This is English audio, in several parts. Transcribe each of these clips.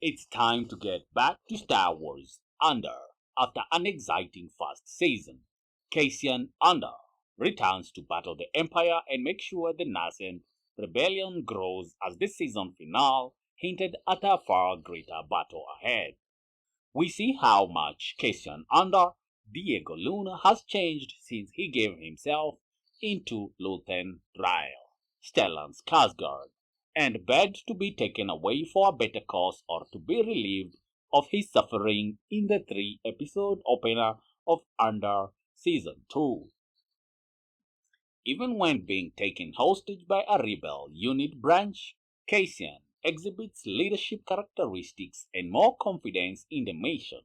It's time to get back to Star Wars Andor. After an exciting first season, Cassian Andor returns to battle the Empire and make sure the nascent rebellion grows as the season finale hinted at a far greater battle ahead. We see how much Cassian Andor, Diego Luna, has changed since he gave himself into Luthen Rael, Stellan's Skarsgård, and begged to be taken away for a better cause or to be relieved of his suffering in the three-episode opener of Andor Season 2. Even when being taken hostage by a rebel unit branch, Cassian exhibits leadership characteristics and more confidence in the mission.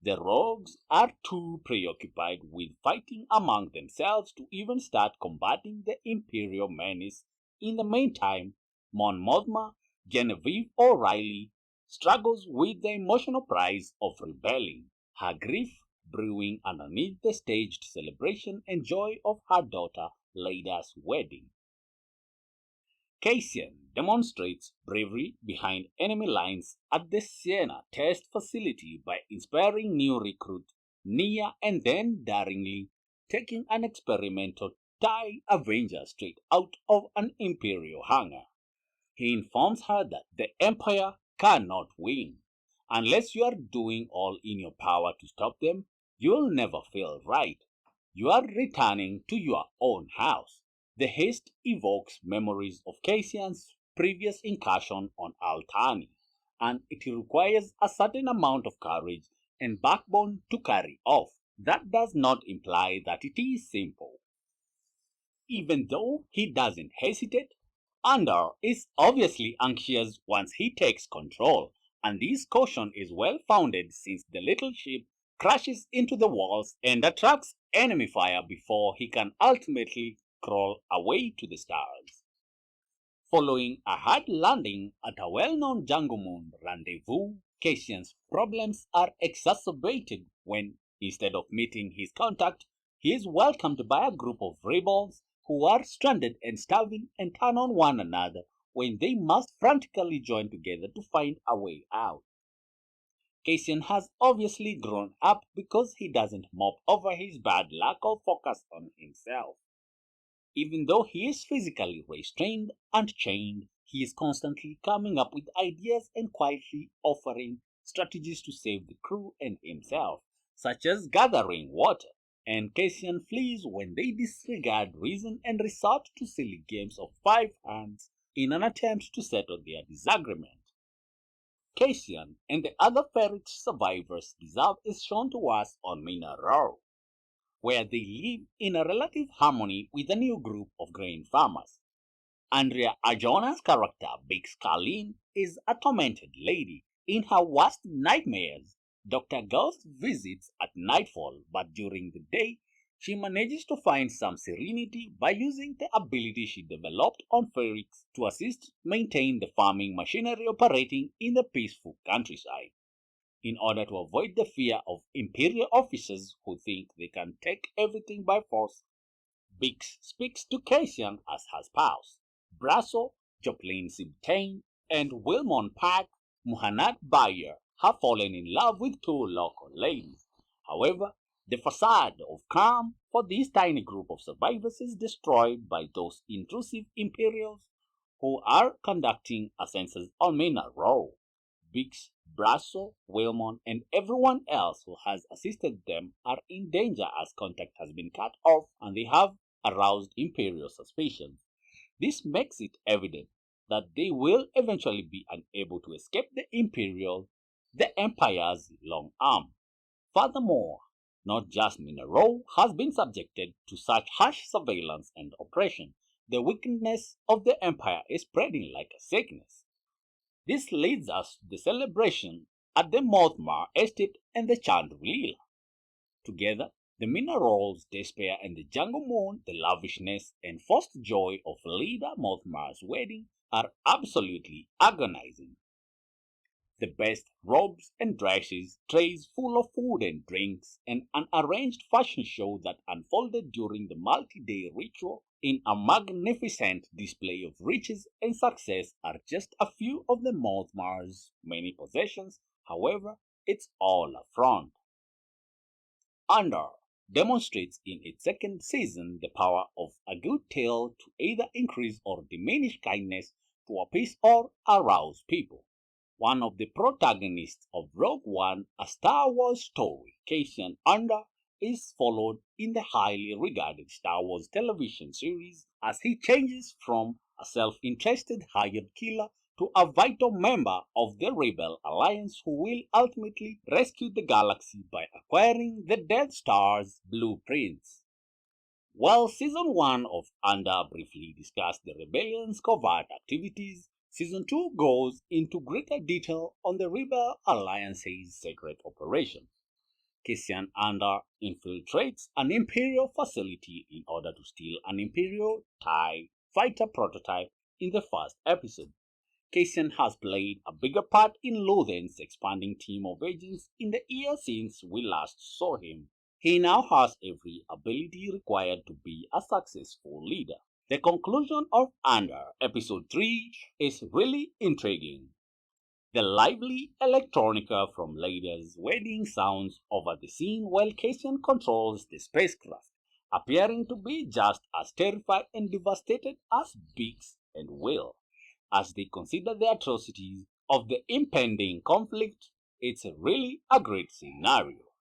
The rogues are too preoccupied with fighting among themselves to even start combating the Imperial menace. In the meantime, Mon Mothma, Genevieve O'Reilly, struggles with the emotional price of rebelling, her grief brewing underneath the staged celebration and joy of her daughter Leida's wedding. Cassian demonstrates bravery behind enemy lines at the Siena test facility by inspiring new recruit Nia and then daringly taking an experimental TIE Avenger straight out of an Imperial hangar. He informs her that the Empire cannot win. Unless you are doing all in your power to stop them, you'll never feel right. You are returning to your own house. The haste evokes memories of Cassian's previous incursion on Altani, and it requires a certain amount of courage and backbone to carry off. That does not imply that it is simple. Even though he doesn't hesitate, Andor is obviously anxious once he takes control, and this caution is well founded since the little ship crashes into the walls and attracts enemy fire before he can ultimately crawl away to the stars. Following a hard landing at a well-known Django Moon rendezvous, Cassian's problems are exacerbated when, instead of meeting his contact, he is welcomed by a group of rebels who are stranded and starving and turn on one another when they must frantically join together to find a way out. Cassian has obviously grown up because he doesn't mop over his bad luck or focus on himself. Even though he is physically restrained and chained, he is constantly coming up with ideas and quietly offering strategies to save the crew and himself, such as gathering water. And Cassian flees when they disregard reason and resort to silly games of five hands in an attempt to settle their disagreement. Cassian and the other ferret survivors deserve is shown to us on Mina Row, where they live in a relative harmony with a new group of grain farmers. Andrea Arjona's character, Big Scarlin, is a tormented lady. In her worst nightmares, Dr. Ghost visits at nightfall, but during the day, she manages to find some serenity by using the ability she developed on Ferrix to assist maintain the farming machinery operating in the peaceful countryside. In order to avoid the fear of imperial officers who think they can take everything by force, Bix speaks to Cassian as her spouse. Brasso, Joplin Sibtain, and Wilmon Pack Muhannad Bayer have fallen in love with two local ladies. However, the facade of calm for this tiny group of survivors is destroyed by those intrusive Imperials who are conducting a census on Mina Row. Biggs, Brasso, Wilmon, and everyone else who has assisted them are in danger as contact has been cut off and they have aroused Imperial suspicions. This makes it evident that they will eventually be unable to escape the Empire's long arm. Furthermore, not just Minero has been subjected to such harsh surveillance and oppression. The wickedness of the Empire is spreading like a sickness. This leads us to the celebration at the Mothma estate and the Chandrila. Together, the minerals, despair, and the jungle moon, the lavishness and forced joy of Leader Mothma's wedding are absolutely agonizing. the best robes and dresses, trays full of food and drinks, and an arranged fashion show that unfolded during the multi-day ritual in a magnificent display of riches and success are just a few of the Mothmar's many possessions. However, it's all a front. Andor demonstrates in its second season the power of a good tale to either increase or diminish kindness, to appease or arouse people. One of the protagonists of Rogue One, a Star Wars story, Cassian Andor, is followed in the highly regarded Star Wars television series as he changes from a self-interested hired killer to a vital member of the Rebel Alliance who will ultimately rescue the galaxy by acquiring the Death Star's blueprints. While Season 1 of Andor briefly discussed the rebellion's covert activities, Season 2 goes into greater detail on the Rebel Alliance's secret operations. Cassian Andor infiltrates an Imperial facility in order to steal an Imperial TIE fighter prototype in the first episode. Cassian has played a bigger part in Luthen's expanding team of agents in the year since we last saw him. He now has every ability required to be a successful leader. The conclusion of Andor Episode 3 is really intriguing. The lively electronica from Leida's wedding sounds over the scene while Cassian controls the spacecraft, appearing to be just as terrified and devastated as Biggs and Will. As they consider the atrocities of the impending conflict, it's really a great scenario.